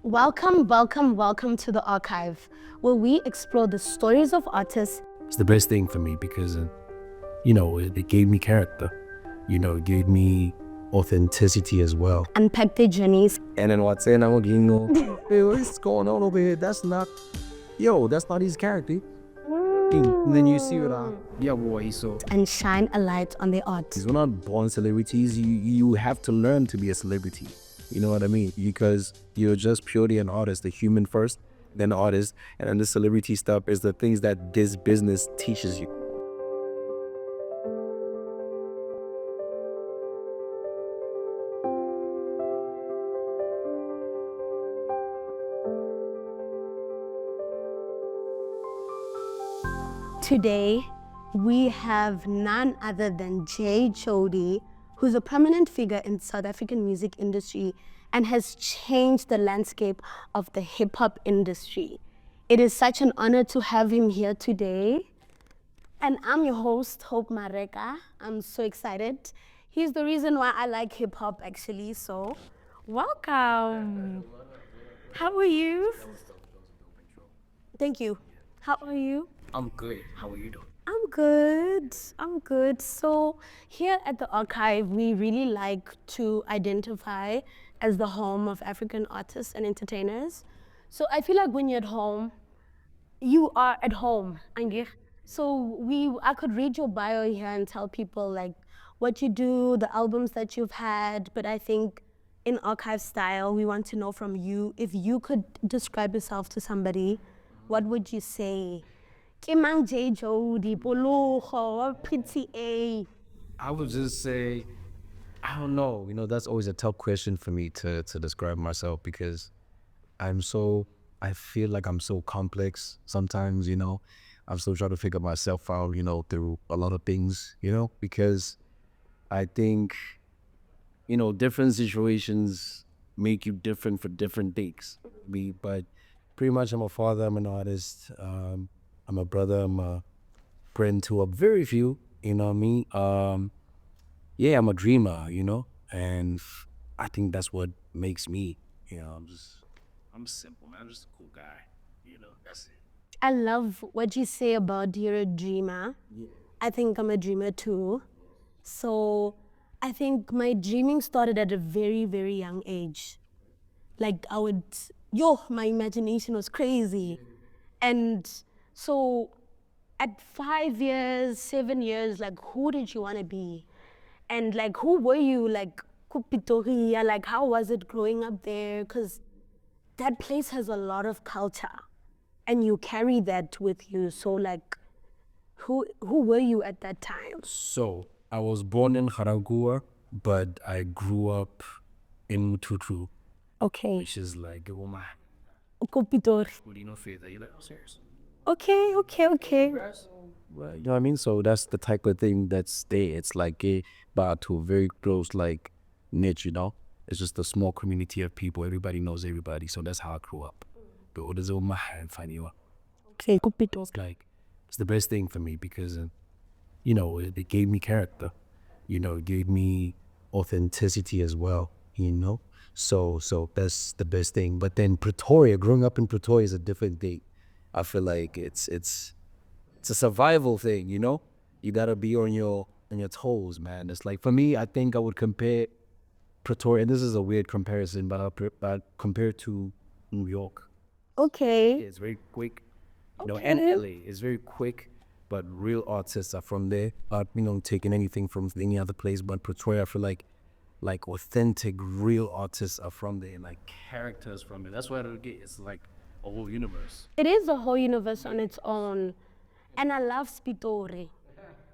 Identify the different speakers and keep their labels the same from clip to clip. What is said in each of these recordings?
Speaker 1: Welcome, welcome, welcome to the archive, where we explore the stories of artists.
Speaker 2: It's the best thing for me because, it gave me character. It gave me authenticity as well.
Speaker 1: Unpack their journeys.
Speaker 2: And then what's in I'm hey, what's going on over here? That's not his character. And then you see what
Speaker 1: And shine a light on their art.
Speaker 2: we're not born celebrities. You have to learn to be a celebrity. You know what I mean? Because you're just purely an artist, a human first, then artist, and then the celebrity stuff is the things that this business teaches you.
Speaker 1: Today, we have none other than Jay Jody, who's a prominent figure in South African music industry and has changed the landscape of the hip-hop industry. It is such an honor to have him here today. And I'm your host, Hope Mareka. I'm so excited. He's the reason why I like hip-hop, actually, so welcome. How are you? Thank you. How are you?
Speaker 2: I'm good. How are you doing?
Speaker 1: I'm good. I'm good. So here at the archive, we really like to identify as the home of African artists and entertainers. So I feel like when you're at home, you are at home. Angie. So I could read your bio here and tell people like what you do, the albums that you've had, but I think in archive style, we want to know from you, if you could describe yourself to somebody, what would you say? Ke mang Jay Jody, Pologo, Pretty A.
Speaker 2: I would just say, I don't know. That's always a tough question for me to describe myself because I feel like I'm so complex sometimes, I'm still trying to figure myself out, through a lot of things, because I think, different situations make you different for different things. But pretty much I'm a father, I'm an artist, I'm a brother, I'm a friend to a very few, you know what I mean? I'm a dreamer, and I think that's what makes me, I'm simple, man. I'm just a cool guy, that's it.
Speaker 1: I love what you say about you're a dreamer.
Speaker 2: Yeah.
Speaker 1: I think I'm a dreamer too. So I think my dreaming started at a very, very young age. Like my imagination was crazy. And so at 5 years, 7 years, like who did you want to be? And like who were you? Like Kupitoria, like how was it growing up there? Because that place has a lot of culture and you carry that with you. So like who were you at that time?
Speaker 2: So I was born in Haragua, but I grew up in Mututu,
Speaker 1: Okay.
Speaker 2: which is like Goma.
Speaker 1: Kupitori.
Speaker 2: You're like, oh, serious?
Speaker 1: Okay.
Speaker 2: Well, you know what I mean? So that's the type of thing that's there. It's like a but to very close like niche, It's just a small community of people. Everybody knows everybody. So that's how I grew up. But what is and find you?
Speaker 1: Okay, Kupitori.
Speaker 2: Like it's the best thing for me because it gave me character. It gave me authenticity as well. So that's the best thing. But then Pretoria, growing up in Pretoria is a different thing. I feel like it's a survival thing, You gotta be on your toes, man. It's like for me, I think I would compare Pretoria, and this is a weird comparison, but compared to New York.
Speaker 1: Okay.
Speaker 2: It's very quick,
Speaker 1: Okay.
Speaker 2: and LA is very quick, but real artists are from there. Taking anything from any other place, but Pretoria, I feel like authentic, real artists are from there, and like characters from it. That's what I get. It's like a whole universe.
Speaker 1: It is a whole universe on its own. And I love Spitori.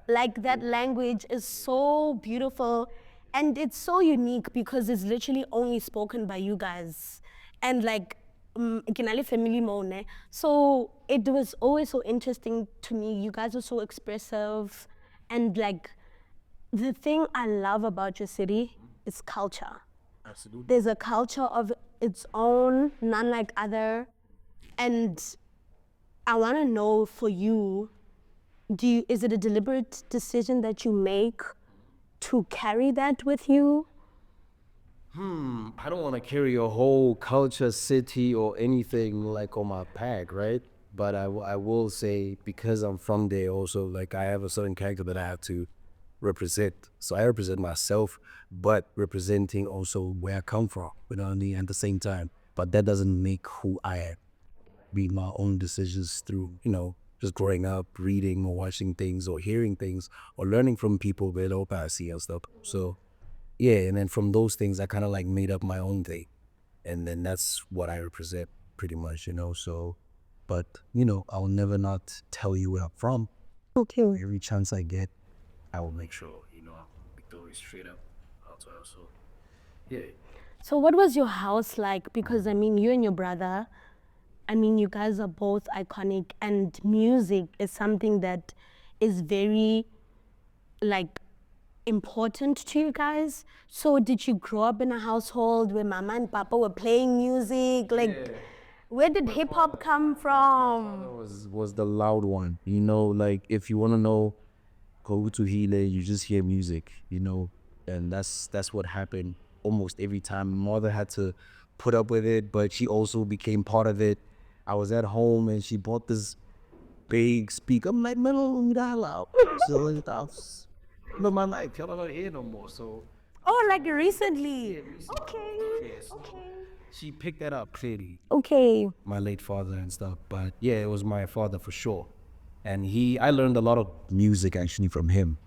Speaker 1: Like that language is so beautiful and it's so unique because it's literally only spoken by you guys. And like, Kinali family mone. So it was always so interesting to me. You guys are so expressive. And like, the thing I love about your city is culture.
Speaker 2: Absolutely.
Speaker 1: There's a culture of its own, none like other. And I want to know for you, is it a deliberate decision that you make to carry that with you?
Speaker 2: I don't want to carry a whole culture, city, or anything like on my back, right? But I will say, because I'm from there also, like I have a certain character that I have to represent. So I represent myself, but representing also where I come from, you know what I mean, at the same time. But that doesn't make who I am. Be my own decisions through, just growing up, reading or watching things or hearing things or learning from people with opacity and stuff. So yeah, and then from those things, I kind of like made up my own thing, and then that's what I represent pretty much, So, but I'll never not tell you where I'm from.
Speaker 1: Okay.
Speaker 2: Every chance I get, I will make sure I make the story straight up as well. So yeah.
Speaker 1: So what was your house like? Because I mean, you and your brother, I mean, you guys are both iconic, and music is something that is very, like, important to you guys. So did you grow up in a household where mama and papa were playing music? Like, where did hip hop come from?
Speaker 2: Was the loud one, like if you want to know go to Hile, you just hear music, and that's what happened almost every time. My mother had to put up with it, but she also became part of it. I was at home and she bought this big speaker. I'm like, man, don't that loud. So it's house. But my life, y'all don't hear no more. So
Speaker 1: Oh, like recently.
Speaker 2: recently,
Speaker 1: Okay.
Speaker 2: so
Speaker 1: Okay.
Speaker 2: she picked that up clearly.
Speaker 1: Okay.
Speaker 2: My late father and stuff. But yeah, it was my father for sure. And I learned a lot of music actually from him.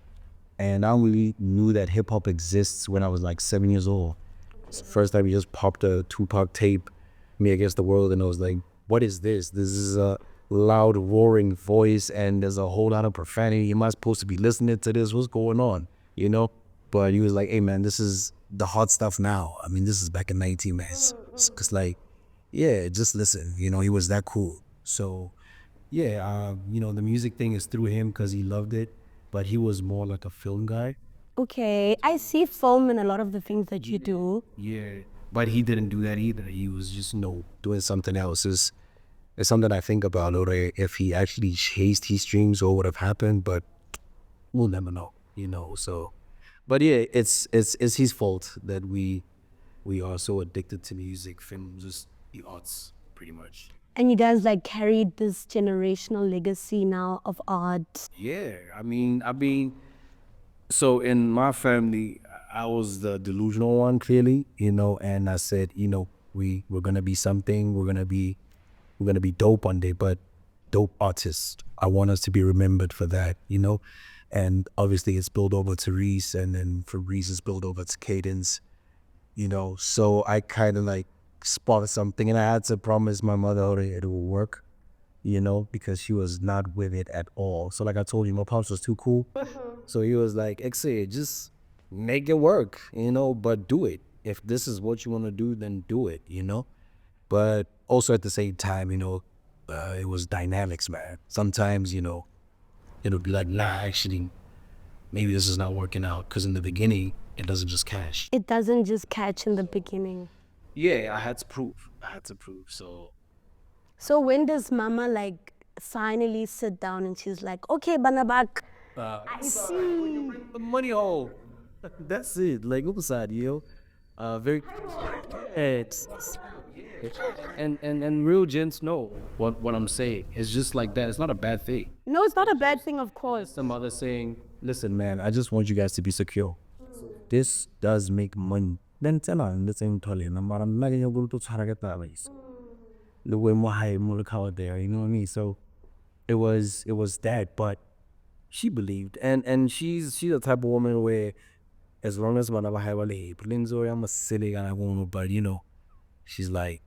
Speaker 2: And I only knew that hip hop exists when I was like 7 years old. It's the first time he just popped a Tupac tape, Me Against the World, and I was like, what is this? This is a loud, roaring voice, and there's a whole lot of profanity. Am I supposed to be listening to this? What's going on? But he was like, hey, man, this is the hot stuff now. I mean, this is back in 19, man. It's like, yeah, just listen. He was that cool. So, yeah, the music thing is through him because he loved it, but he was more like a film guy.
Speaker 1: Okay. I see film in a lot of the things that you do.
Speaker 2: Yeah, but he didn't do that either. He was just doing something else. It's something I think about, or if he actually chased his dreams, or would have happened. But we'll never know. So, but yeah, it's his fault that we are so addicted to music, film, just the arts, pretty much.
Speaker 1: And you guys like carried this generational legacy now of art.
Speaker 2: Yeah, I mean, so in my family, I was the delusional one, clearly, and I said, we're gonna be something, we're gonna be dope one day, but dope artists. I want us to be remembered for that. And obviously it's spilled over to Reese, and then from Reese it's spilled over to Cadence. So I kind of like spotted something, and I had to promise my mother it will work, because she was not with it at all. So like I told you, my pops was too cool. So he was like, Exe, just make it work, but do it. If this is what you want to do, then do it. But also at the same time, it was dynamics, man. Sometimes, it'll be like, nah, actually, maybe this is not working out. Because in the beginning, it doesn't just cash.
Speaker 1: It doesn't just catch in the beginning.
Speaker 2: Yeah, I had to prove. So
Speaker 1: So when does mama like finally sit down and she's like, okay, Banabak, I see.
Speaker 2: the money hole. That's it. Like upside, very it's and real gents know what I'm saying. It's just like that. It's not a bad thing.
Speaker 1: No, it's not a bad thing, of course.
Speaker 2: The mother saying, listen, man, I just want you guys to be secure. This does make money. Then tell her the same totally. And I'm not able to target that ways. The way more high more out there, you know what I mean? So it was that, but she believed, and she's the type of woman where as long as man have a I'm a silly and I won't, but she's like,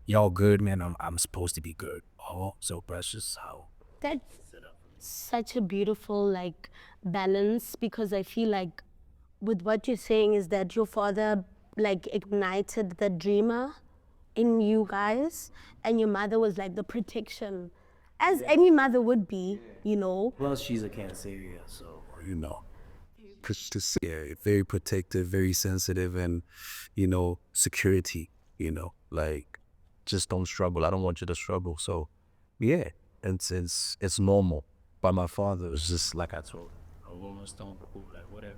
Speaker 2: y'all good, man. I'm supposed to be good. Oh, so precious how.
Speaker 1: That's such a beautiful like balance, because I feel like with what you're saying is that your father like ignited the dreamer in you guys, and your mother was like the protection, as any mother would be.
Speaker 2: Plus, she's a Cancer, so yeah, very protective, very sensitive, and security. Like just don't struggle. I don't want you to struggle. So yeah, it's normal. But my father was just like I told. Like whatever.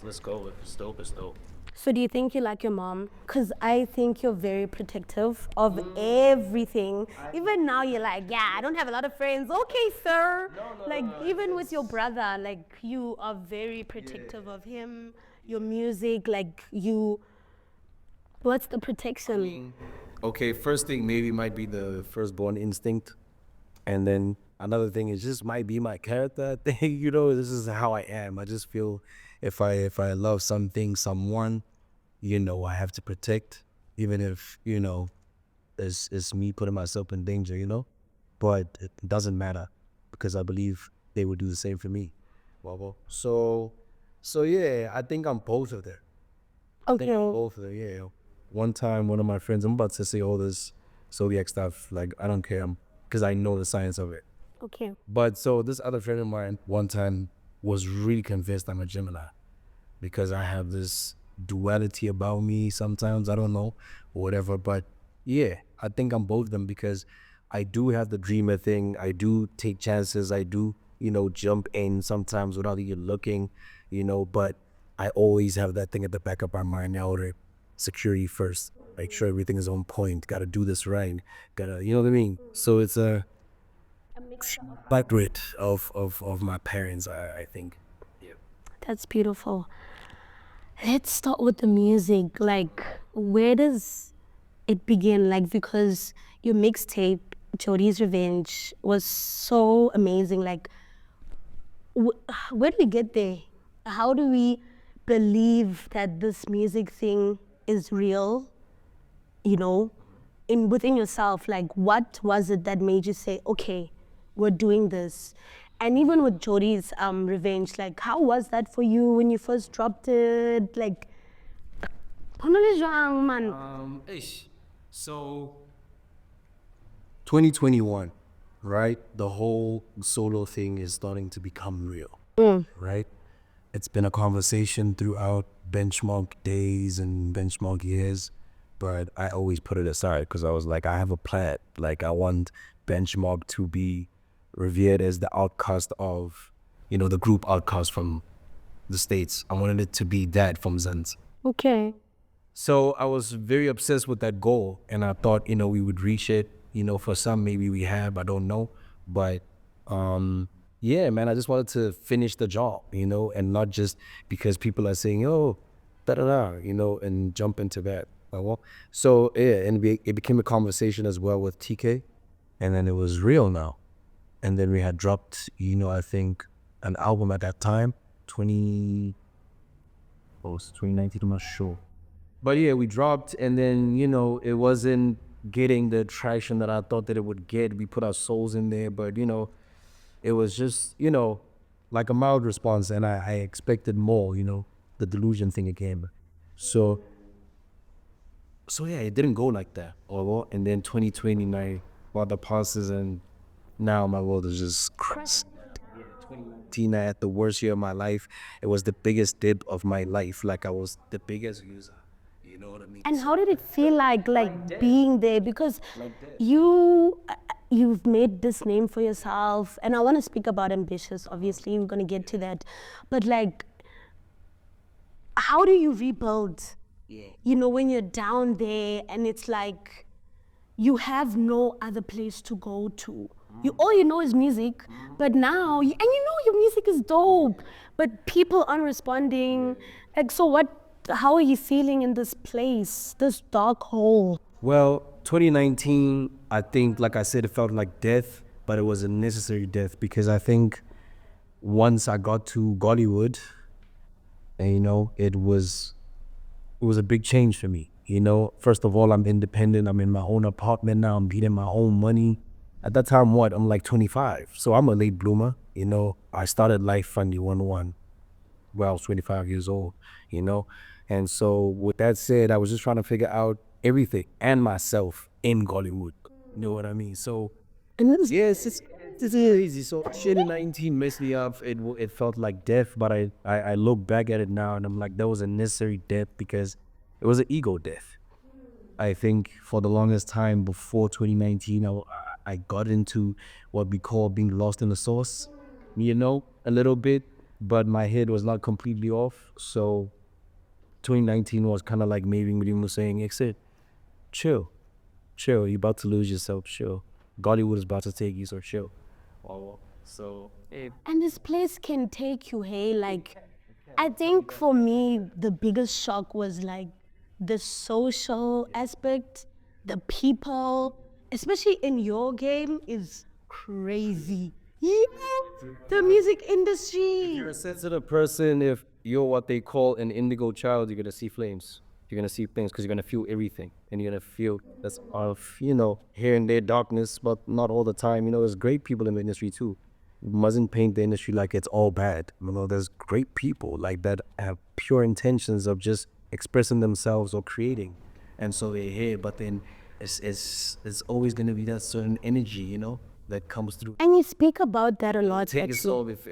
Speaker 2: Let's go. If it's dope, it's dope.
Speaker 1: So do you think you like your mom? Because I think you're very protective of everything. Even now you're like, yeah, I don't have a lot of friends. Okay, sir. Like even with your brother, like you are very protective of him, your music, like you, what's the protection?
Speaker 2: Okay, first thing maybe might be the firstborn instinct. And then another thing is just might be my character thing, this is how I am. I just feel if I love something, someone, I have to protect, even if, it's me putting myself in danger. But it doesn't matter because I believe they would do the same for me. Well, so yeah, I think I'm both of them.
Speaker 1: Okay.
Speaker 2: Both of them, yeah. One time, one of my friends, I'm about to say all this zodiac stuff, like I don't care, because I know the science of it.
Speaker 1: Okay.
Speaker 2: But so this other friend of mine, one time, was really convinced I'm a Gemini because I have this duality about me sometimes. I don't know, or whatever. But yeah, I think I'm both of them because I do have the dreamer thing. I do take chances. I do, jump in sometimes without even looking, but I always have that thing at the back of my mind now, order security first. Make sure everything is on point. Got to do this right. You know what I mean? So it's a backgrid of my parents, I think. Yeah.
Speaker 1: That's beautiful. Let's start with the music. Like, where does it begin? Like, because your mixtape, Jody's Revenge, was so amazing. Like, where do we get there? How do we believe that this music thing is real? You know, in within yourself, like, what was it that made you say, okay, we're doing this? And even with Jody's Revenge, like, how was that for you when you first dropped it? Like, go le jwang, man?
Speaker 2: So 2021, right? The whole solo thing is starting to become real, right? It's been a conversation throughout benchmark days and benchmark years, but I always put it aside because I was like, I have a plan. Like, I want benchmark to be revered as the outcast of, the group outcast from the States. I wanted it to be that from Zenz.
Speaker 1: Okay.
Speaker 2: So I was very obsessed with that goal, and I thought, we would reach it. For some, maybe we have, I don't know. But yeah, man, I just wanted to finish the job, and not just because people are saying, oh, da da da, and jump into that. Well, so yeah, and it became a conversation as well with TK, and then it was real now. And then we had dropped, I think an album at that time, 2019, I'm not sure. But yeah, we dropped, and then it wasn't getting the traction that I thought that it would get. We put our souls in there, but it was just like a mild response, and I expected more. The delusion thing again. So yeah, it didn't go like that. And then 2029, the passes, and now my world is just crushed. 2019, I had the worst year of my life. It was the biggest dip of my life. Like, I was the biggest user. You know what I mean?
Speaker 1: And
Speaker 2: So
Speaker 1: how did it feel like being there? Because
Speaker 2: like that.
Speaker 1: you've made this name for yourself, and I want to speak about ambitious. Obviously, we're gonna get to that, but like, how do you rebuild? You know, when you're down there and it's like you have no other place to go to. You all you know is music, but now and you know your music is dope, but people aren't responding. Like, so what? How are you feeling in this place, this dark hole?
Speaker 2: Well, 2019, I think, like I said, it felt like death, but it was a necessary death because I think once I got to Gollywood, and, it was a big change for me. First of all, I'm independent. I'm in my own apartment now. I'm getting my own money. At that time, I'm like 25. So I'm a late bloomer. I started life from the 1-1. Well, I was 25 years old, you know? And so with that said, I was just trying to figure out everything and myself in Gollywood. You know what I mean? So
Speaker 1: And this,
Speaker 2: yes, it's easy. So 2019 messed me up. It felt like death, but I look back at it now and I'm like, that was a necessary death because it was an ego death. I think for the longest time before 2019, I got into what we call being lost in the sauce, a little bit, but my head was not completely off. So 2019 was kind of like maybe Miriam was saying, exit, chill, you're about to lose yourself, chill. Gollywood is about to take you, so chill. Wow. So,
Speaker 1: And this place can take you, hey, like, I think for me, the biggest shock was like the social aspect, the people, especially in your game, is crazy. Yeah, the music industry.
Speaker 2: you're a sensitive person. If you're what they call an indigo child, you're gonna see flames. You're gonna see things because you're gonna feel everything, and you're gonna feel that's of here and there darkness, but not all the time. There's great people in the industry too. You mustn't paint the industry like it's all bad. There's great people like that have pure intentions of just expressing themselves or creating, and so they're here. But then it's always gonna be that certain energy, that comes through.
Speaker 1: And you speak about that a lot.
Speaker 2: Take your soul if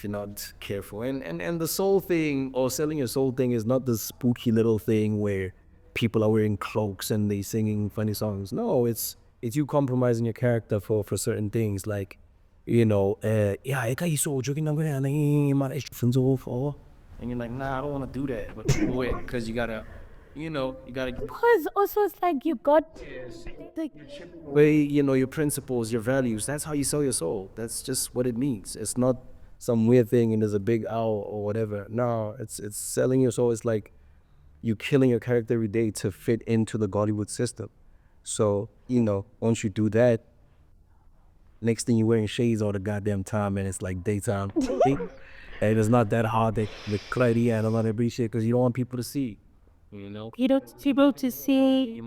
Speaker 2: you're not careful. And the soul thing or selling your soul thing is not this spooky little thing where people are wearing cloaks and they singing funny songs. No, it's you compromising your character for certain things like, yeah, I got you so joking and you're like, nah, I don't want to do that, but do it because you gotta.
Speaker 1: Because also it's like you got the
Speaker 2: Way, your principles, your values. That's how you sell your soul. That's just what it means. It's not some weird thing and there's a big owl or whatever. No, it's selling your soul. It's like you killing your character every day to fit into the Gollywood system. So, once you do that, next thing you're wearing shades all the goddamn time and it's like daytime. And it's not that hard to clarity and a lot of shit because you don't want people to see.
Speaker 1: you don't people to see.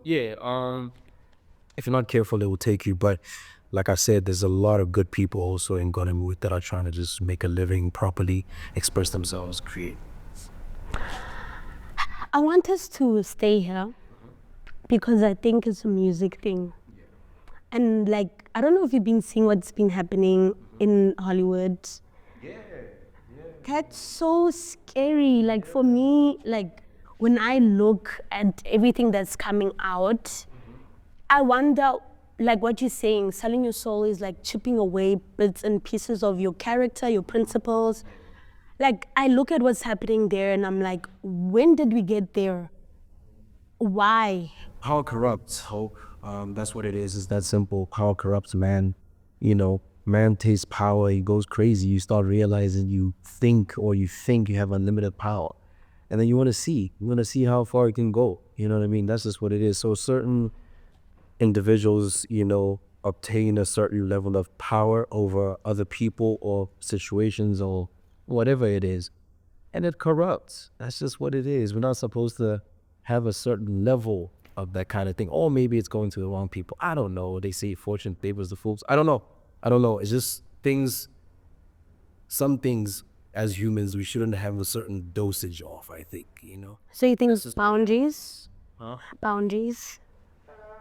Speaker 2: Yeah, if you're not careful, it will take you. But like I said, there's a lot of good people also in Gollywood that are trying to just make a living properly, express themselves, create.
Speaker 1: I want us to stay here because I think it's a music thing. And like, I don't know if you've been seeing what's been happening in Hollywood. That's so scary. Like for me, like when I look at everything that's coming out, I wonder, like what you're saying, selling your soul is like chipping away bits and pieces of your character, your principles. Like I look at what's happening there and I'm like, when did we get there? Why?
Speaker 2: Power corrupts. That's what it is. It's that simple. Power corrupts man. Man tastes power. He goes crazy. You start realizing you think you have unlimited power. And then you want to see. You want to see how far it can go. You know what I mean? That's just what it is. So certain individuals, obtain a certain level of power over other people or situations or whatever it is. And it corrupts. That's just what it is. We're not supposed to have a certain level of that kind of thing. Or maybe it's going to the wrong people. I don't know. They say fortune favors the fools. I don't know. It's just some things as humans we shouldn't have a certain dosage of, I think,
Speaker 1: So you think it's boundaries? Boundaries?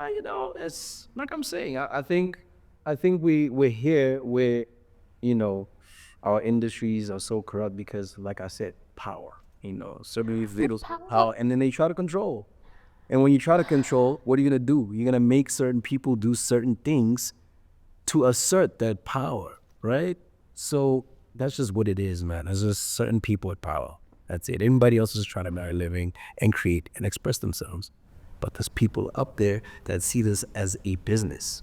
Speaker 2: It's like I'm saying. I think we're here where, our industries are so corrupt because, like I said, power. Certain individuals power, and then they try to control. And when you try to control, what are you gonna do? You're gonna make certain people do certain things to assert that power, right? So that's just what it is, man. There's just certain people with power. That's it. Everybody else is trying to make a living and create and express themselves. But there's people up there that see this as a business.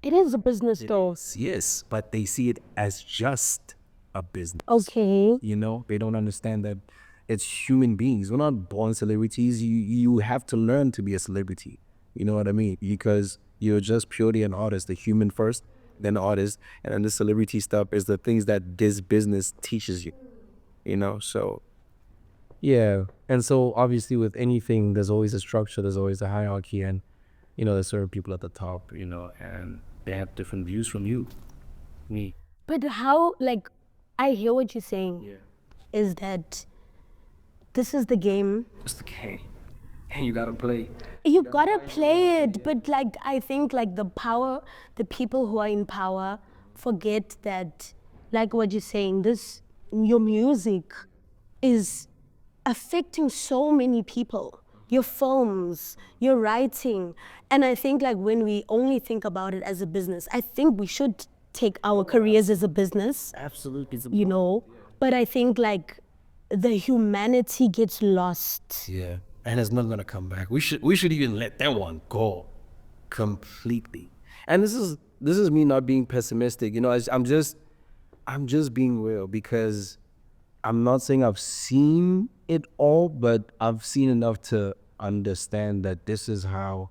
Speaker 1: It is a business though.
Speaker 2: Yes, but they see it as just a business.
Speaker 1: Okay.
Speaker 2: They don't understand that it's human beings. We're not born celebrities. You have to learn to be a celebrity. You know what I mean? Because you're just purely an artist, the human first, then the artist, and then the celebrity stuff is the things that this business teaches you. So yeah. And so obviously with anything, there's always a structure, there's always a hierarchy, and there's certain people at the top, and they have different views from you. Me.
Speaker 1: But how, like, I hear what you're saying.
Speaker 2: Yeah.
Speaker 1: Is that this is the game.
Speaker 2: It's the game. And you gotta play.
Speaker 1: You gotta play it, but like I think like the people who are in power forget that, like what you're saying, your music is affecting so many people. Your films, your writing. And I think like when we only think about it as a business, I think we should take our careers as a business,
Speaker 2: Absolutely.
Speaker 1: but I think like the humanity gets lost.
Speaker 2: Yeah, and it's not gonna come back. We should even let that one go completely. And this is me not being pessimistic. You know, I'm just being real because I'm not saying I've seen it all, but I've seen enough to understand that this is how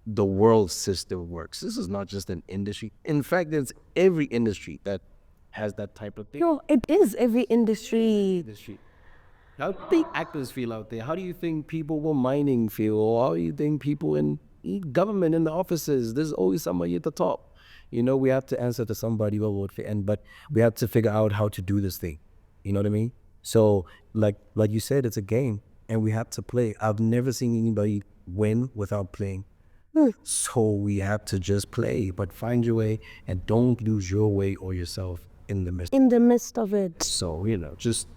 Speaker 2: the world system works. This is not just an industry. In fact, it's every industry that has that type of thing.
Speaker 1: Yo, it is every industry.
Speaker 2: Industry. How do you think actors feel out there? How do you think people who mining feel? Or how do you think people in government in the offices? There's always somebody at the top. You know, we have to answer to somebody what would fit, and but we have to figure out how to do this thing. You know what I mean? So, like you said, it's a game, and we have to play. I've never seen anybody win without playing. So we have to just play, but find your way and don't lose your way or yourself in the midst.
Speaker 1: In the midst of it.
Speaker 2: So, just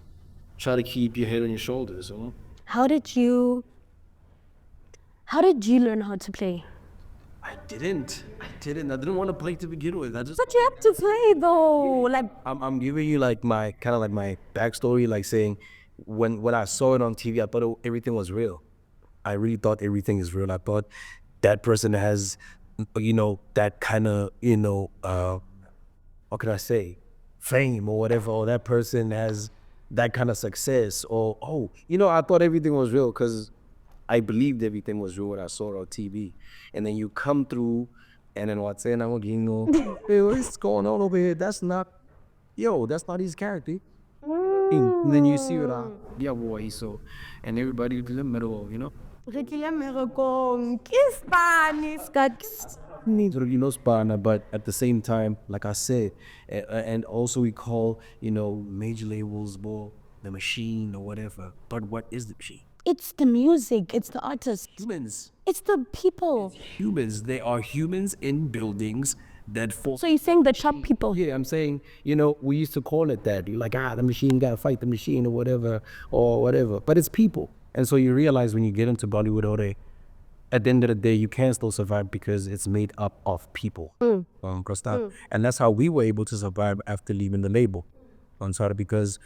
Speaker 2: try to keep your head on your shoulders.
Speaker 1: How did you learn how to play?
Speaker 2: I didn't. I didn't want to play to begin with.
Speaker 1: But you have to play though. Like,
Speaker 2: I'm giving you like my kind of like my backstory, like saying when I saw it on TV, I thought everything was real. I really thought everything is real. I thought that person has, that kind of, what could I say, fame or whatever, or that person has that kind of success, or I thought everything was real because I believed everything was real when I saw it on TV. And then you come through, and then what's saying, hey, what's going on over here? That's not his character. And then you see what yeah, boy, so, and everybody in the middle, Spana, but at the same time, like I said, and also we call, major labels more the machine or whatever. But what is the machine?
Speaker 1: it's the music, it's the artist,
Speaker 2: Humans.
Speaker 1: it's the people.
Speaker 2: Humans. They are humans in buildings that fall.
Speaker 1: So you're saying the top people?
Speaker 2: Yeah, I'm saying, we used to call it that. You're like, the machine gotta fight the machine or whatever. But it's people. And so you realize when you get into Bollywood or at the end of the day, you can still survive because it's made up of people. And that's how we were able to survive after leaving the label. Because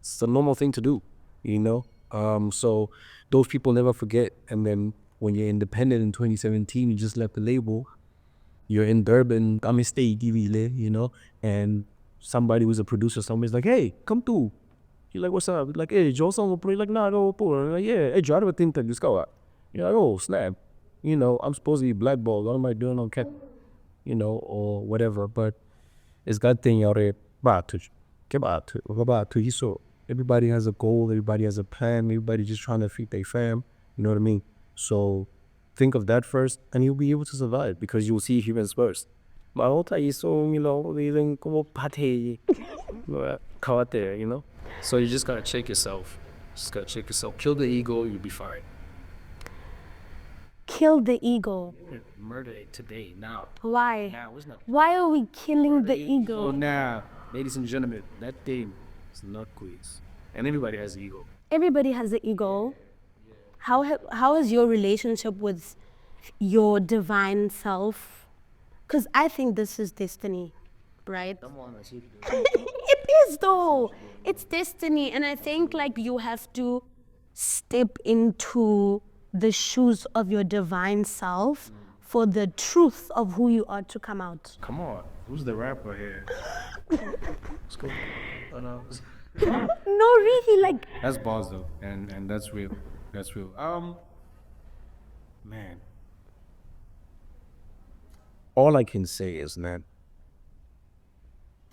Speaker 2: it's a normal thing to do, so those people never forget. And then when you're independent in 2017, you just left the label, you're in Durban, and somebody was a producer, somebody's like, hey, come through. You're like, what's up? Like, hey, Joe song will play. Like, nah, go through. Like, yeah, hey, Joe, I don't think that just go out. You're like, oh, snap. I'm supposed to be blackballed. What am I doing on cat? Or whatever. But it's got thing out there. So everybody has a goal, everybody has a plan, everybody just trying to feed their fam. You know what I mean? So think of that first, and you'll be able to survive because you'll see humans first. But so you just gotta check yourself. Kill the ego, you'll be fine.
Speaker 1: Kill the ego.
Speaker 2: Murder it today, now.
Speaker 1: Why?
Speaker 2: Now, it's not.
Speaker 1: Why are we killing the ego?
Speaker 2: So now, ladies and gentlemen, that thing is not quiz. And everybody has ego.
Speaker 1: Everybody has an ego. How is your relationship with your divine self? Because I think this is destiny, right? It is though. It's destiny. And I think like you have to step into the shoes of your divine self for the truth of who you are to come out.
Speaker 2: Come on, who's the rapper here? Let's go. Oh, no.
Speaker 1: No, really, like.
Speaker 2: That's bars though, and that's real. That's real. Man. All I can say is that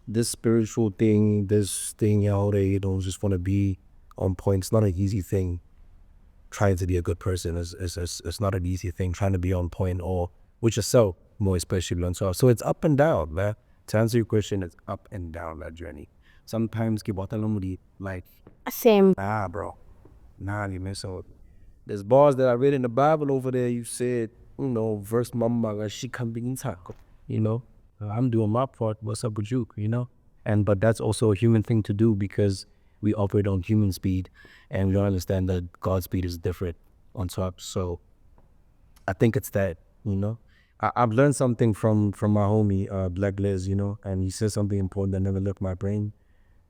Speaker 2: this spiritual thing, this thing out there, just want to be on point. It's not an easy thing. Trying to be a good person is not an easy thing. Trying to be on point or with yourself, more especially on so it's up and down, man. To answer your question, it's up and down that journey. Sometimes like
Speaker 1: Same.
Speaker 2: nah, bro, nah, you miss out. There's bars that I read in the Bible over there. You said, verse mama she can be in taco. I'm doing my part. What's up with you? But that's also a human thing to do because we operate on human speed, and we don't understand that God's speed is different on top. So I think it's that, I've learned something from my homie, Black Liz, and he said something important that never left my brain.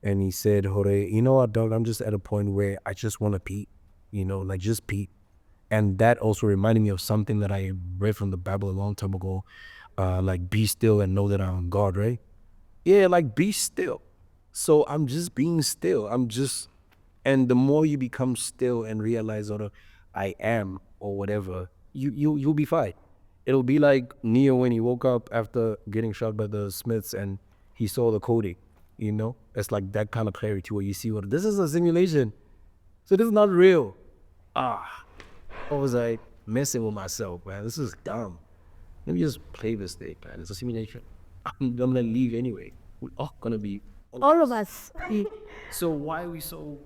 Speaker 2: and he said, Hore, you know what, dog, I'm just at a point where I just want to pee, like just pee. And that also reminded me of something that I read from the Bible a long time ago, like be still and know that I'm God, right? Yeah, like be still. So I'm just being still. And the more you become still and realize, I am or whatever, you'll be fine. It'll be like Neo when he woke up after getting shot by the Smiths and he saw the coding. It's like that kind of clarity where you see what this is a simulation. So this is not real. What was I messing with myself, man? This is dumb. Let me just play this thing, man. It's a simulation. I'm gonna leave anyway. We're all gonna be.
Speaker 1: All of us.
Speaker 2: So why are we so,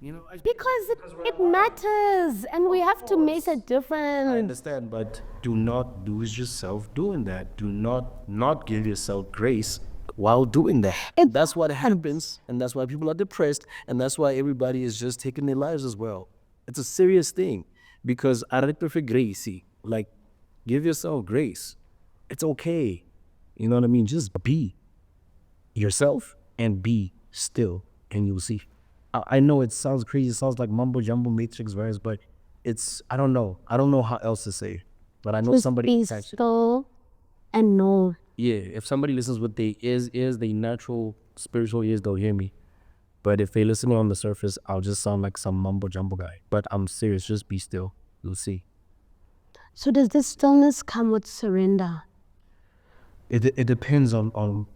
Speaker 1: Because it matters and we have to make a
Speaker 2: I
Speaker 1: difference.
Speaker 2: understand, but do not lose yourself doing that. Do not give yourself grace while doing that. That's what happens, and that's why people are depressed, and that's why everybody is just taking their lives as well. It's a serious thing because I don't prefer grace. Like, give yourself grace. It's okay. You know what I mean? Just be yourself and be still, and you'll see. I know it sounds crazy. It sounds like mumbo jumbo matrix verse, but I don't know. I don't know how else to say it. But I know
Speaker 1: Just
Speaker 2: somebody
Speaker 1: be
Speaker 2: attached it.
Speaker 1: still and know.
Speaker 2: Yeah, if somebody listens with their ears, their natural spiritual ears, they'll hear me. But if they listen on the surface, I'll just sound like some mumbo jumbo guy. But I'm serious. Just be still. You'll see.
Speaker 1: So does this stillness come with surrender?
Speaker 2: It depends on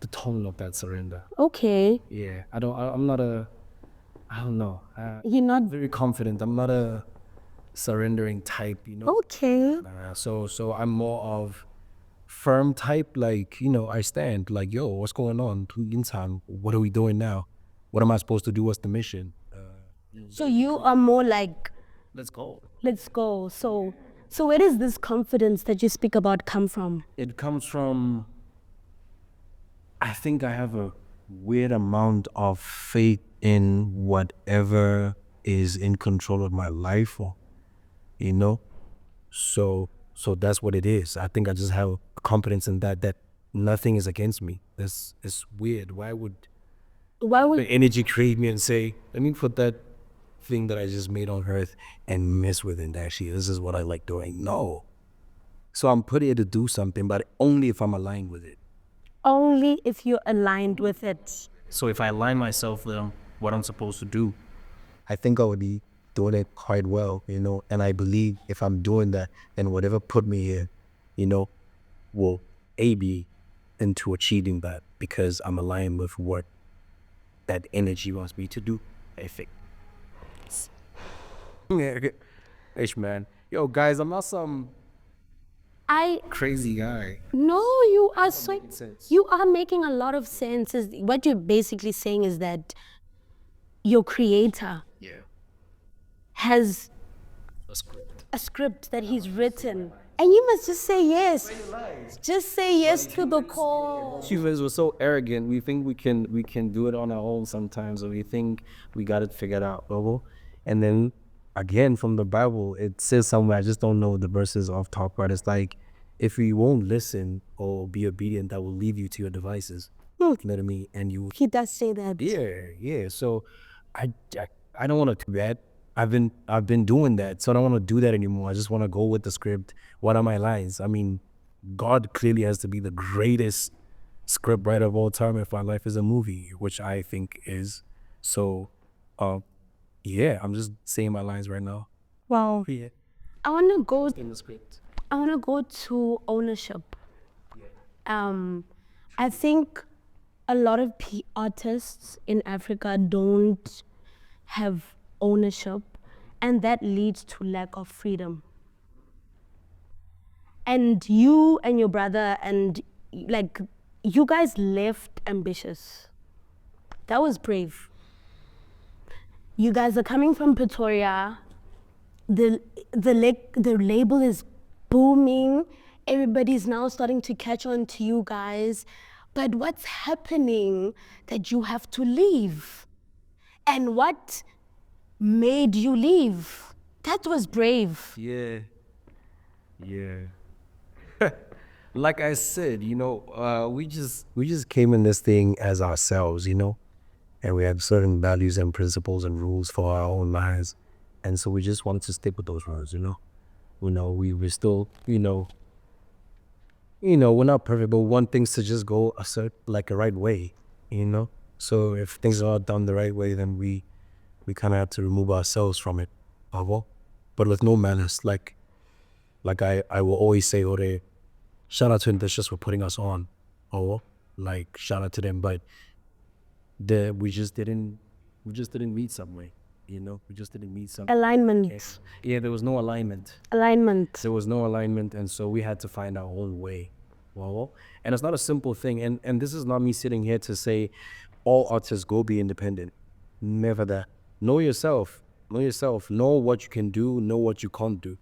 Speaker 2: the tone of that surrender.
Speaker 1: Okay.
Speaker 2: Yeah, I'm not I don't know.
Speaker 1: You're not
Speaker 2: Very confident. I'm not a surrendering type,
Speaker 1: okay.
Speaker 2: So I'm more of firm type. Like, I stand. Like, yo, what's going on? What are we doing now? What am I supposed to do? What's the mission?
Speaker 1: So you are more like,
Speaker 2: Let's go.
Speaker 1: let's go. So where does this confidence that you speak about come from?
Speaker 2: It comes from, I think I have a weird amount of faith in whatever is in control of my life, you know. So that's what it is. I think I just have confidence in that nothing is against me. It's weird. Why would the energy create me and say, let me put that thing that I just made on earth and mess with it? Actually, this is what I like doing. No. So I'm put here to do something, but only if I'm aligned with it.
Speaker 1: Only if you're aligned with it.
Speaker 2: So if I align myself with what I'm supposed to do, I think I would be doing it quite well, and I believe if I'm doing that, then whatever put me here, will aid me into achieving that because I'm aligned with what that energy wants me to do. I think. Yeah, ish, man. Yo, guys, I'm not some crazy guy.
Speaker 1: No, you are so
Speaker 2: Making sense.
Speaker 1: you are making a lot of sense. What you're basically saying is that your creator
Speaker 2: Yeah.
Speaker 1: has
Speaker 2: A script.
Speaker 1: a script that he's written. And you must just say yes. Just say yes to the call.
Speaker 2: Humans were so arrogant. We think we can do it on our own sometimes, or we think we got it figured out. And then again from the Bible, it says somewhere, I just don't know the verses off top, but it's like, if you won't listen or be obedient, that will leave you to your devices. You know what I mean? And you
Speaker 1: He does say that.
Speaker 2: yeah. So I don't want to do that. I've been doing that, so I don't want to do that anymore. I just want to go with the script. What are my lines? I mean, God clearly has to be the greatest script writer of all time if my life is a movie, which I think is. So, yeah, I'm just saying my lines right now.
Speaker 1: Wow.
Speaker 2: Yeah,
Speaker 1: I want to go.
Speaker 2: in the script.
Speaker 1: I want to go to ownership. I think a lot of artists in Africa don't have ownership, and that leads to lack of freedom. And you and your brother and like you guys left ambitious. That was brave. You guys are coming from Pretoria. The label is booming. Everybody's now starting to catch on to you guys. But what's happening that you have to leave? And what made you leave? That was brave.
Speaker 2: Yeah. like I said, we just came in this thing as ourselves, and we have certain values and principles and rules for our own lives, and so we just wanted to stick with those rules. We were still, we're not perfect, but we want things to just go like a right way, you know. So if things are not done the right way, then we kind of have to remove ourselves from it, well, but with no malice. Like I will always say, Ore, shout out to Indicious for putting us on, like shout out to them, but we just didn't meet some way, we just didn't meet some.
Speaker 1: Alignment.
Speaker 2: Yeah, there was no alignment.
Speaker 1: Alignment.
Speaker 2: There was no alignment, and so we had to find our own way. Well, and it's not a simple thing. And this is not me sitting here to say all artists go be independent. Never that. Know yourself. Know yourself. Know what you can do. Know what you can't do.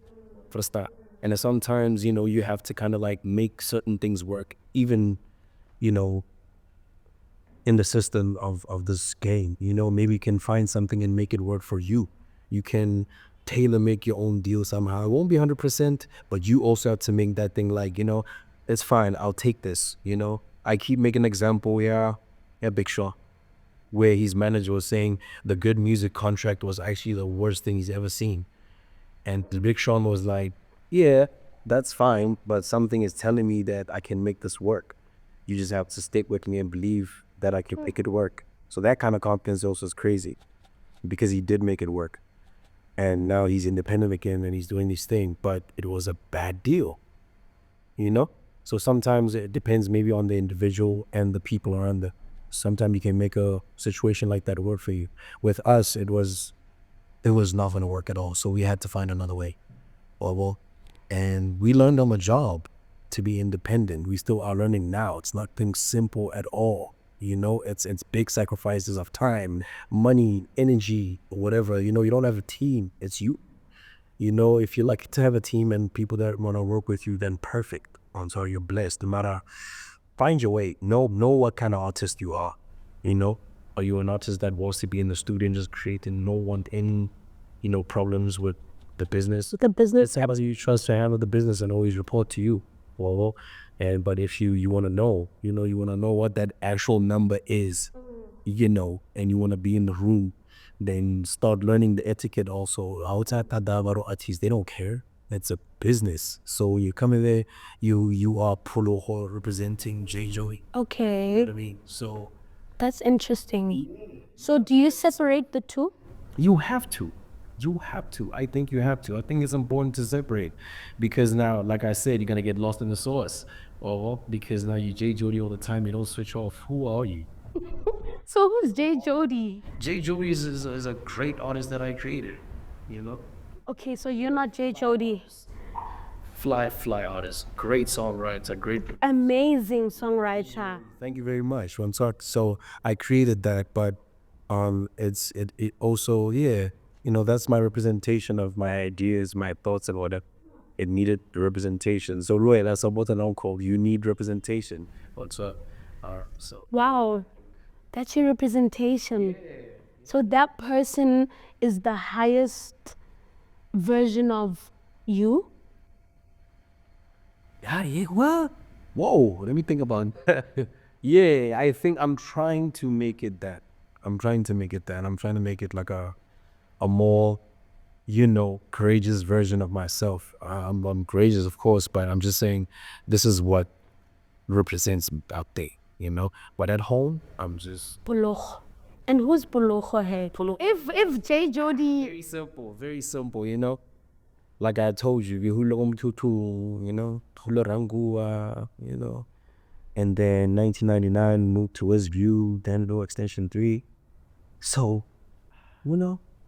Speaker 2: For a start. And then sometimes, you have to kind of like make certain things work, even, you know, in the system of this game. Maybe you can find something and make it work for you. You can tailor make your own deal somehow. It won't be 100%, but you also have to make that thing like, it's fine, I'll take this. I keep making an example. Yeah, Big Shaw, where his manager was saying the good music contract was actually the worst thing he's ever seen. And the Big Sean was like, yeah, that's fine, but something is telling me that I can make this work. You just have to stick with me and believe that I can make it work. So that kind of confidence also is crazy, because he did make it work. And now he's independent again and he's doing this thing, but it was a bad deal, you know? So sometimes it depends maybe on the individual and the people around the. Sometimes you can make a situation like that work for you. With us, it was not going to work at all. So we had to find another way. And we learned on the job to be independent. We still are learning now. It's not things simple at all. It's big sacrifices of time, money, energy, or whatever. You don't have a team. It's you. If you're lucky to have a team and people that want to work with you, then perfect. I'm sorry, you're blessed. No matter, find your way. Know what kind of artist you are. Are you an artist that wants to be in the studio and just creating, no want any, problems with the business?
Speaker 1: The business.
Speaker 2: It's how you trust to handle the business and always report to you. But if you want to know, you want to know what that actual number is, and you want to be in the room, then start learning the etiquette also. Outside Tadavaro artists, they don't care. It's a business. So you come in there, you are Poloho representing Jay Jody.
Speaker 1: Okay.
Speaker 2: You know what I mean? So
Speaker 1: That's interesting. So do you separate the two?
Speaker 2: you have to. I think you have to. I think it's important to separate, because now, like I said, you're gonna get lost in the sauce. Or because now you Jay Jody all the time, you don't switch off. Who are you?
Speaker 1: So who's Jay Jody?
Speaker 2: Jay Jody is a great artist that I created.
Speaker 1: Okay, so you're not Jay Jody.
Speaker 2: Fly artist, great songwriter, great.
Speaker 1: Amazing songwriter.
Speaker 2: Thank you very much. I'm sorry. So I created that, but it also, yeah, that's my representation of my ideas, my thoughts, and whatever. It needed representation. So Roy, that's about an uncle. You need representation. What's up? So
Speaker 1: Wow, that's your representation. So that person is the highest version of you?
Speaker 2: yeah. What? Whoa. Let me think about it. Yeah, I think I'm trying to make it that. I'm trying to make it like a more, courageous version of myself. I'm courageous, of course, but I'm just saying this is what represents out there, But at home, I'm just
Speaker 1: Poloch. And who's Poloch head? If Jay Jody.
Speaker 2: very simple, Like I told you, Vihulom Tutu, Hula Rangua, And then 1999 moved to Westview, then Low Extension 3. So,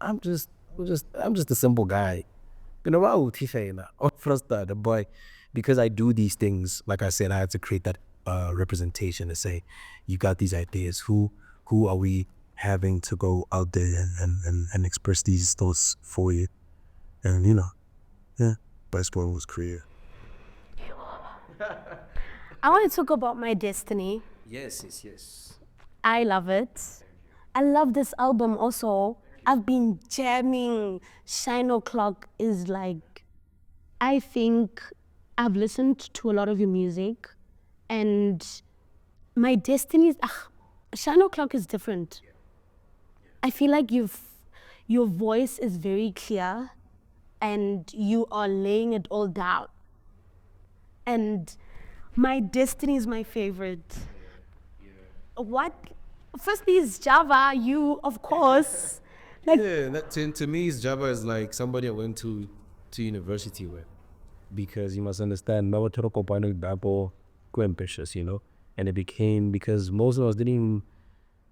Speaker 2: I'm just a simple guy. Frustrated, but because I do these things, like I said, I had to create that representation to say, you got these ideas. Who are we having to go out there and express these thoughts for you? And yeah, best one was Korea.
Speaker 1: I want to talk about My Destiny.
Speaker 2: Yes.
Speaker 1: I love it. I love this album also. I've been jamming. Shine O'Clock is like, I think I've listened to a lot of your music, and my destiny is Shine O'Clock is different. I feel like your voice is very clear, and you are laying it all down. And my destiny is my favorite. What? Firstly, is Java. You, of course. Like,
Speaker 3: Yeah, that, to me, Jabba is like somebody I went to university with. Because you must understand, Mawatoroko Pano Dapo ambitious, you know? And it became because most of us didn't even,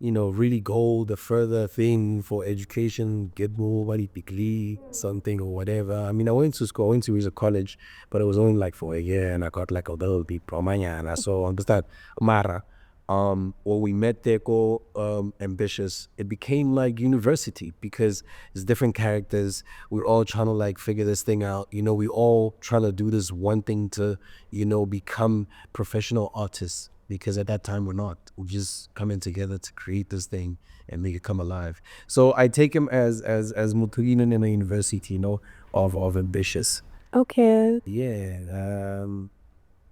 Speaker 3: you know, really go the further thing for education, get more money, degree, something or whatever. I mean, I went to school, I went to music college, but it was only like for a year and I got like a little bit promanya. So understand, Mara. When we met Teko, ambitious, it became like university because it's different characters. We're all trying to like figure this thing out. You know, we all trying to do this one thing to, you know, become professional artists. Because at that time we're not. We're just coming together to create this thing and make it come alive. So I take him as Mutuginen in a university, you know, of ambitious.
Speaker 1: okay.
Speaker 3: Yeah.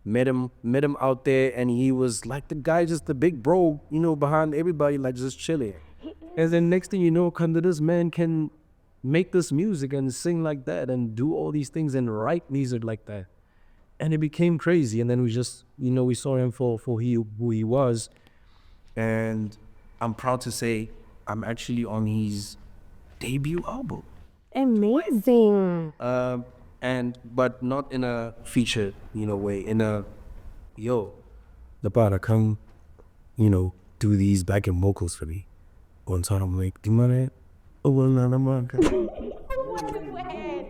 Speaker 3: Met him out there, and he was like the guy, just the big bro, you know, behind everybody, like just chilling. And then next thing you know, Kanda, this man can make this music and sing like that and do all these things and write music like that. And it became crazy. And then we just, you know, we saw him for who he was. And I'm proud to say I'm actually on his debut album.
Speaker 1: Amazing.
Speaker 3: And but not in a featured, you know, way. In a yo, the para come, you know, do these backing vocals for me. One time I'm like, do you mind that? Oh well, no, I'm not.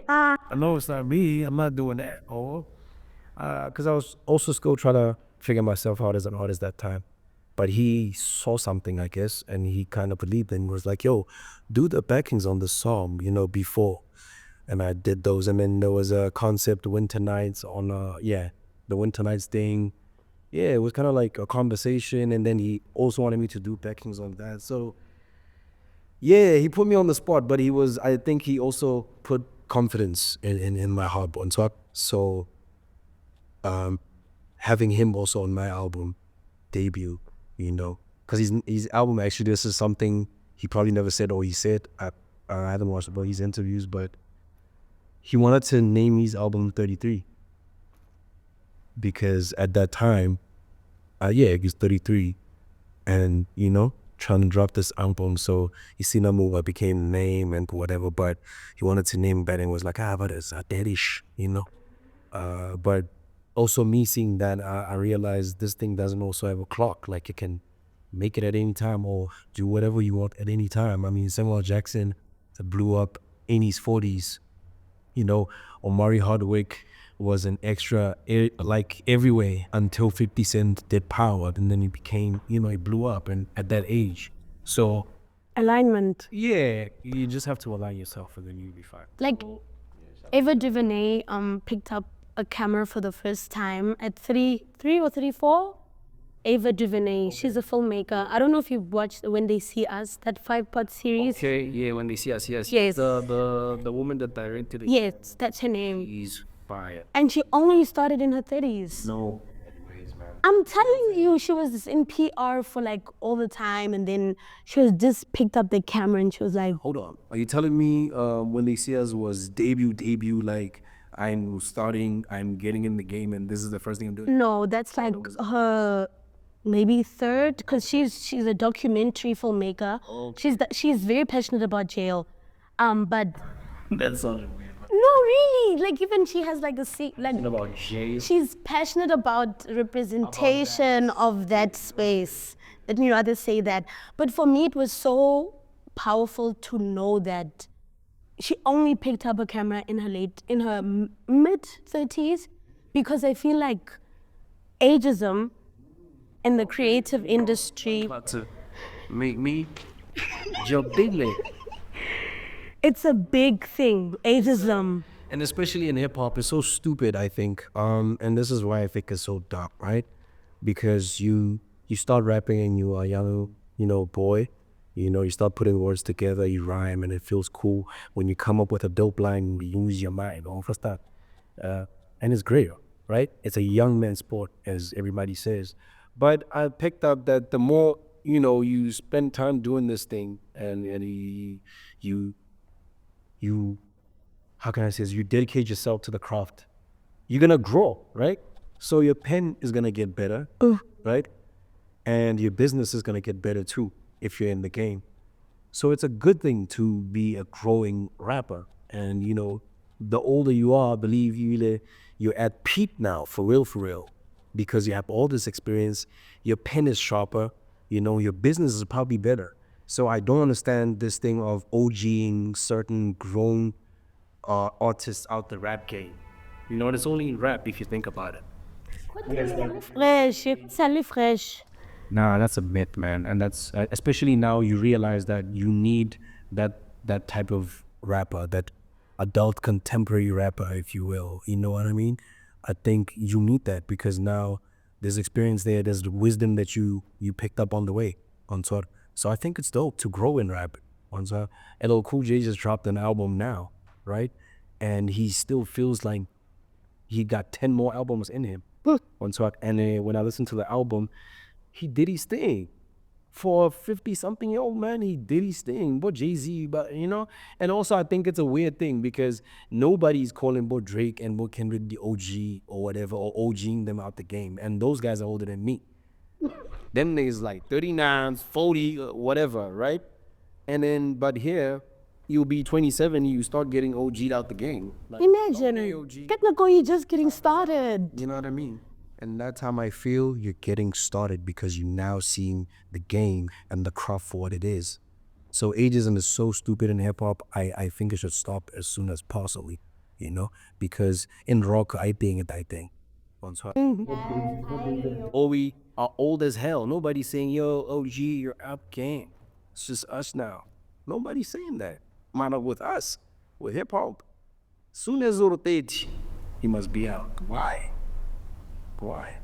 Speaker 3: I know it's not me. I'm not doing that. Oh, because I was also still trying to figure myself out as an artist that time. But he saw something, I guess, and he kind of believed and was like, yo, do the backings on the song, you know, before. And I did those. And then there was a concept, Winter Nights, on, the Winter Nights thing. Yeah, it was kind of like a conversation. And then he also wanted me to do backings on that. So, yeah, he put me on the spot, but I think he also put confidence in my heart on top. So, having him also on my album debut, you know, because his album, actually, this is something he probably never said, or he said. I haven't watched about his interviews, but he wanted to name his album 33 because at that time, he was 33, and you know, trying to drop this album. So you see, that move, I became the name and whatever, but he wanted to name better and was like, but it's a dedish, you know. But also me seeing that, I realized this thing doesn't also have a clock. Like, you can make it at any time or do whatever you want at any time. I mean, Samuel Jackson blew up in his 40s, you know. Omari Hardwick was an extra, like, everywhere until 50 Cent did Power, and then he became, you know, he blew up and at that age. So
Speaker 1: Alignment.
Speaker 3: yeah, you just have to align yourself and then you'll be fine.
Speaker 1: Like, Ava DuVernay picked up a camera for the first time at 33 or 34. Ava DuVernay, she's a filmmaker. I don't know if you've watched When They See Us, that 5-part series.
Speaker 3: Okay, yeah, When They See Us, yes.
Speaker 1: Yes.
Speaker 3: The woman that directed it.
Speaker 1: Yes, that's her name.
Speaker 3: She's fire.
Speaker 1: And she only started in her 30s.
Speaker 3: No ways, man.
Speaker 1: I'm telling you, she was in PR for like all the time, and then she was just picked up the camera and she was like,
Speaker 3: Hold on. Are you telling me When They See Us was debut, like I'm starting, I'm getting in the game and this is the first thing I'm doing?
Speaker 1: no, that's like her maybe third, because she's a documentary filmmaker. She's very passionate about jail, but
Speaker 3: That sounded weird.
Speaker 1: no, really, like even she has like like
Speaker 3: About Jay.
Speaker 1: she's passionate about representation of that space. Let me rather say that. But for me, it was so powerful to know that she only picked up a camera in her mid 30s, because I feel like ageism in the creative industry,
Speaker 3: About to make me jump bigly.
Speaker 1: it's a big thing. Ageism.
Speaker 3: And especially in hip hop, it's so stupid, I think. And this is why I think it's so dark, right? Because you start rapping and you are a young, you know, boy. You know, you start putting words together, you rhyme, and it feels cool. When you come up with a dope line, you use your mind. And it's great. right? It's a young man's sport, as everybody says. But I picked up that the more, you spend time doing this thing, and you you how can I say this? You dedicate yourself to the craft, you're gonna grow, right? So your pen is gonna get better, right? And your business is gonna get better too if you're in the game. So it's a good thing to be a growing rapper. And the older you are, I believe you're at peak now, for real, because you have all this experience. Your pen is sharper. Your business is probably better. So I don't understand this thing of OGing certain grown artists out the rap game. It's only rap if you think about it.
Speaker 1: Fresh, slightly fresh.
Speaker 3: Nah, that's a myth, man, and that's especially now you realize that you need that type of rapper, that adult contemporary rapper, if you will. You know what I mean? I think you need that because now there's experience there, there's the wisdom that you picked up on the way, on tour. So I think it's dope to grow in rap. On tour, LL Cool J just dropped an album now, right? And he still feels like he got 10 more albums in him on tour. And when I listened to the album, he did his thing. For a 50-something-year-old man, he did his thing. But Jay-Z, and also I think it's a weird thing because nobody's calling both Drake and both Kendrick the OG or whatever, or OGing them out the game. And those guys are older than me. Them niggas like 39, 40, whatever, right? And then, but here, you'll be 27, you start getting OG'd out the game. Like,
Speaker 1: Imagine,
Speaker 3: okay, OG.
Speaker 1: get the go, you're just getting started.
Speaker 3: You know what I mean? And that time I feel you're getting started because you're now seeing the game and the craft for what it is. So ageism is so stupid in hip hop. I think it should stop as soon as possible, because in rock I think it, I think. Or we are old as hell. Nobody's saying, yo, OG, you're up game. It's just us now. Nobody's saying that. Not with us. With hip hop. Soon as rotate, he must be out. Why? Why?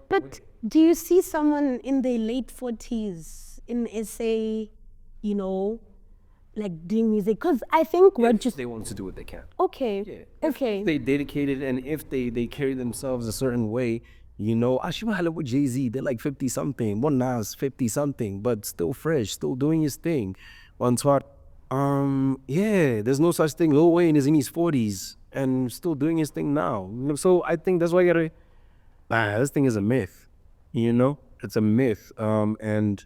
Speaker 1: But do you see someone in their late 40s in SA, like doing music? Because I think we're just
Speaker 3: they want to do what they can.
Speaker 1: okay.
Speaker 3: Yeah.
Speaker 1: Okay.
Speaker 3: If they dedicated and if they carry themselves a certain way, Ashimahala with Jay-Z, they're like 50 something. One Nas 50 something, but still fresh, still doing his thing. On what? There's no such thing. Lil Wayne is in his 40s and still doing his thing now. So I think that's why you gotta. This thing is a myth. It's a myth. And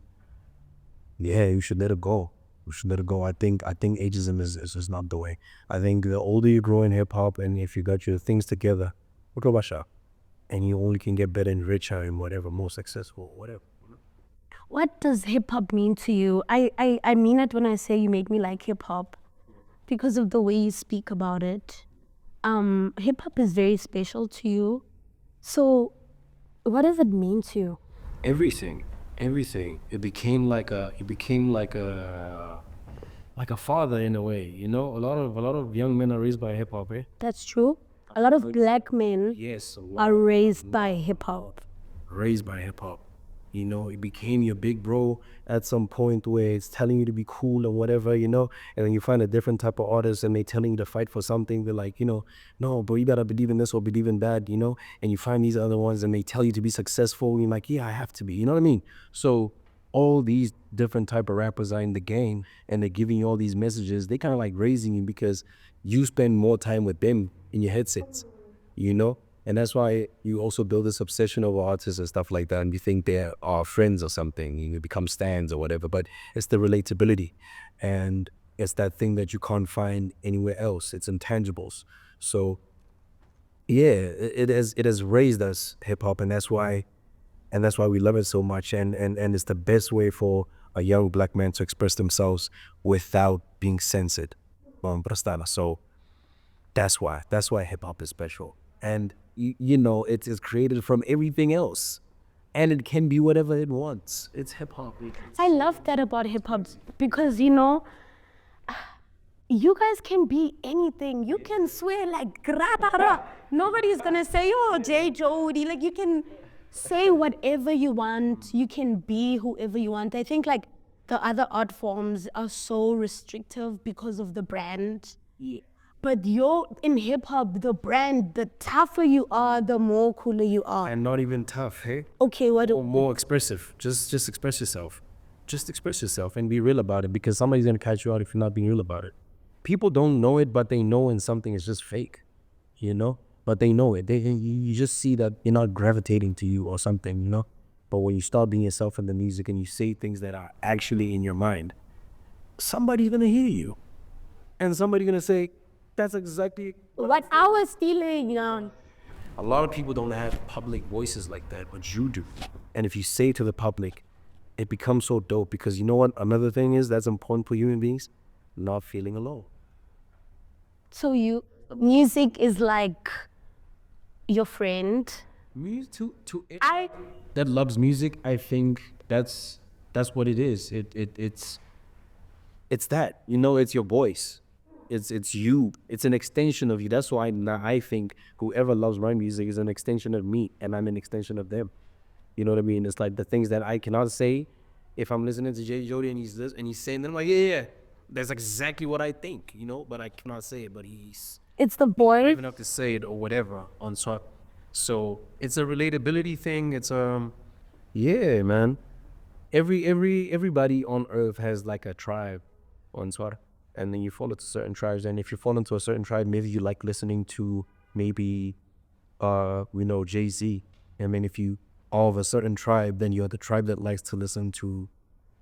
Speaker 3: yeah, you should let it go. You should let it go. I think ageism is just not the way. I think the older you grow in hip hop, and if you got your things together, and you only can get better and richer and whatever, more successful, whatever.
Speaker 1: What does hip hop mean to you? I mean it when I say you make me like hip hop because of the way you speak about it. Hip hop is very special to you. So what does it mean to you?
Speaker 3: Everything. It became like a father in a way. A lot of young men are raised by hip hop, eh?
Speaker 1: That's true. A lot of black men
Speaker 3: Yes,
Speaker 1: are raised by hip hop.
Speaker 3: raised by hip hop. It became your big bro at some point where it's telling you to be cool and whatever, and then you find a different type of artist and they telling you to fight for something. They're like, no, bro, you gotta believe in this or believe in that, and you find these other ones and they tell you to be successful. And you're like, yeah, I have to be, you know what I mean? So all these different type of rappers are in the game and they're giving you all these messages. They kind of like raising you because you spend more time with them in your headsets, And that's why you also build this obsession over artists and stuff like that. And you think they are friends or something. You become stans or whatever. But it's the relatability. And it's that thing that you can't find anywhere else. It's intangibles. So, yeah, it has raised us, hip hop. And that's why we love it so much. And it's the best way for a young black man to express themselves without being censored. So that's why hip hop is special. And it is created from everything else, and it can be whatever it wants. It's hip hop.
Speaker 1: I love that about hip hop because you guys can be anything. You can swear like grabara. Nobody's gonna say, oh, Jay Jody. Like you can say whatever you want. You can be whoever you want. I think like the other art forms are so restrictive because of the brand.
Speaker 3: Yeah.
Speaker 1: But in hip hop, the brand, the tougher you are, the more cooler you are.
Speaker 3: And not even tough, hey?
Speaker 1: Okay, what?
Speaker 3: More expressive. Just express yourself. Just express yourself and be real about it, because somebody's gonna catch you out if you're not being real about it. People don't know it, but they know when something is just fake, you know? But they know it. You just see that you're not gravitating to you or something, you know? But when you start being yourself in the music and you say things that are actually in your mind, somebody's gonna hear you. And somebody's gonna say, that's exactly
Speaker 1: What I was stealing,
Speaker 3: a lot of people don't have public voices like that, but you do. And if you say to the public, it becomes so dope, because you know what? Another thing is that's important for human beings, not feeling alone.
Speaker 1: So music is like your friend.
Speaker 3: To it that loves music, I think that's what it is. It's that, you know, it's your voice. It's you. It's an extension of you. That's why I think whoever loves my music is an extension of me, and I'm an extension of them. You know what I mean? It's like the things that I cannot say. If I'm listening to Jay Jody and he's saying them, I'm like, yeah, that's exactly what I think, you know, but I cannot say it, but he's
Speaker 1: It's the boy.
Speaker 3: enough to say it or whatever on swap. So it's a relatability thing. It's yeah, man. Everybody on earth has like a tribe on swap, and then you fall into certain tribes. And if you fall into a certain tribe, maybe you like listening to maybe Jay-Z. I mean, if you are of a certain tribe, then you're the tribe that likes to listen to,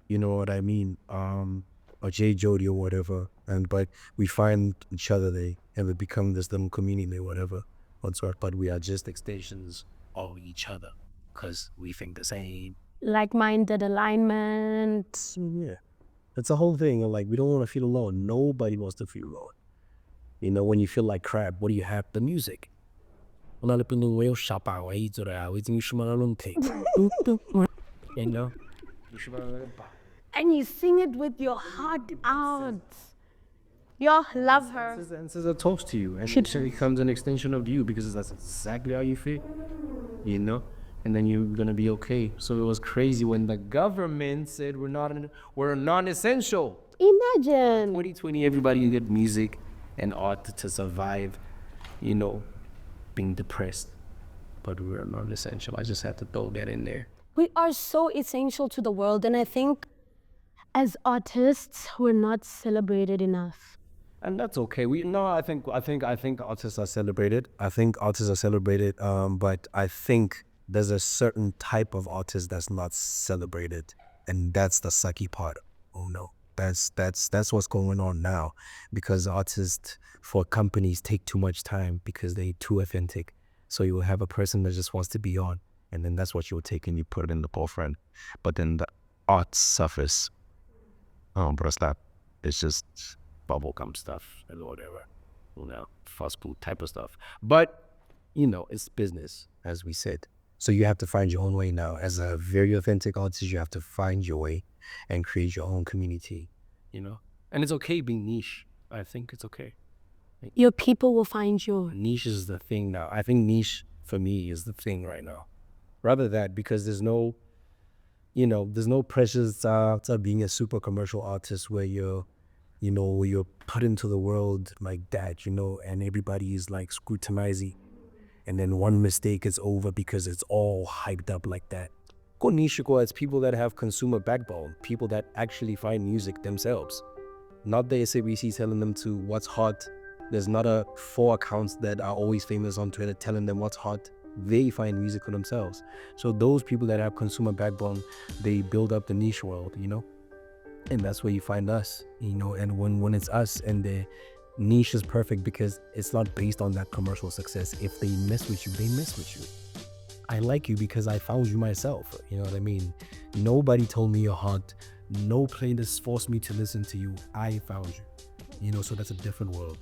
Speaker 3: you know what I mean, or Jay Jody or whatever. But we find each other there, and we become this little community or whatever. But we are just extensions of each other, because we think the same.
Speaker 1: Like-minded alignment.
Speaker 3: Yeah. That's the whole thing. Like, we don't want to feel alone. Nobody wants to feel alone. You know, when you feel like crap, what do you have? The music. You know?
Speaker 1: And you sing it with your heart out. Yo, love her.
Speaker 3: And says a toast to you, and it becomes an extension of you, because that's exactly how you feel, you know. And then you're gonna be okay. So it was crazy when the government said we're non-essential.
Speaker 1: Imagine.
Speaker 3: 2020, everybody needed music and art to survive, you know, being depressed. But we're non-essential. I just had to throw that in there.
Speaker 1: We are so essential to the world, and I think as artists, we're not celebrated enough.
Speaker 3: And that's okay. I think artists are celebrated. But I think there's a certain type of artist that's not celebrated, and that's the sucky part. Oh no, that's what's going on now, because artists for companies take too much time because they're too authentic. So you will have a person that just wants to be on, and then that's what you'll take and you put it in the forefront. But then the art suffers. Oh, bro, stop. It's just bubblegum stuff and whatever, you know, fast food type of stuff. But, you know, it's business, as we said. So you have to find your own way now. As a very authentic artist, you have to find your way and create your own community, you know? And it's okay being niche. I think it's okay.
Speaker 1: Your people will find you.
Speaker 3: Niche is the thing now. I think niche, for me, is the thing right now. Rather that, because there's no pressures to being a super commercial artist where you're put into the world like that, you know, and everybody is like scrutinizing, and then one mistake is over because it's all hyped up like that. Go niche, it's people that have consumer backbone, people that actually find music themselves, not the SABC telling them to what's hot. There's not 4 accounts that are always famous on Twitter telling them what's hot. They find music for themselves. So those people that have consumer backbone, they build up the niche world, you know? And that's where you find us, you know? And when it's us, and the niche is perfect because it's not based on that commercial success. If they mess with you, they mess with you. I like you because I found you myself, you know what I mean? Nobody told me you're hot. No playlist forced me to listen to you. I found you, you know? So that's a different world,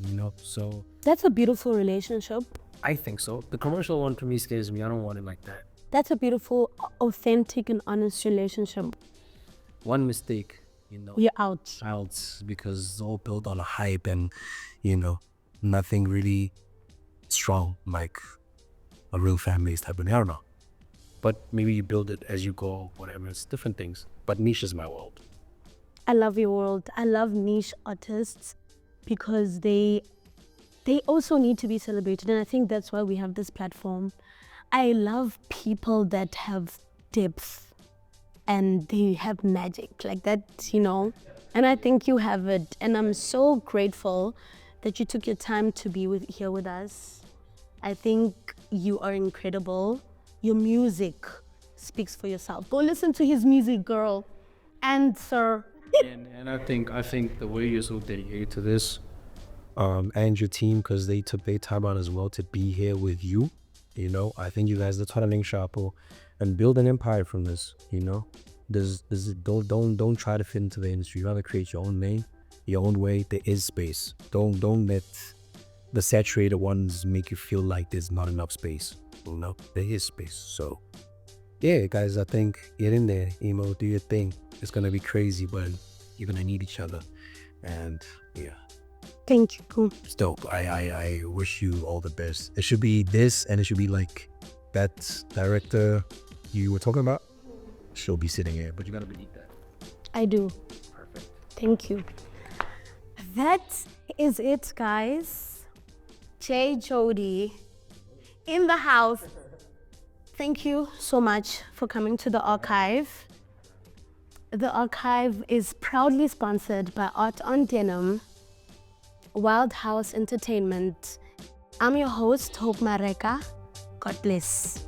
Speaker 3: you know? So
Speaker 1: That's a beautiful relationship.
Speaker 3: I think so. The commercial one for me scares me. I don't want it like that.
Speaker 1: That's a beautiful, authentic, and honest relationship.
Speaker 3: One mistake, you know,
Speaker 1: You're out.
Speaker 3: because it's all built on a hype and, you know, nothing really strong like a real fan base type of, I don't know. But maybe you build it as you go, whatever. It's different things. But niche is my world.
Speaker 1: I love your world. I love niche artists. because they also need to be celebrated, and I think that's why we have this platform. I love people that have depth and they have magic like that, and I think you have it, and I'm so grateful that you took your time to be here with us. I think you are incredible. Your music speaks for yourself. Go listen to his music, girl. And sir,
Speaker 3: And I think the way you're so dedicated to this,
Speaker 2: and your team, because they took their time out as well to be here with you. I think you guys, the Twalaling Shapo, and build an empire from this. Don't try to fit into the industry. You rather create your own lane, your own way. There is space. Don't let the saturated ones make you feel like there's not enough space. There is space. So yeah, guys, I think get in there, emo, do your thing. It's gonna be crazy, but you're gonna need each other. And yeah,
Speaker 1: thank you.
Speaker 2: it's dope. I wish you all the best. It should be this, and it should be like that director you were talking about. She'll be sitting here, but you gotta believe that.
Speaker 1: I do.
Speaker 2: Perfect.
Speaker 1: Thank you. That is it, guys. Jay Jody in the house. Thank you so much for coming to the archive. The archive is proudly sponsored by Art on Denim, Wild House Entertainment. I'm your host, Hope Mareka. God bless.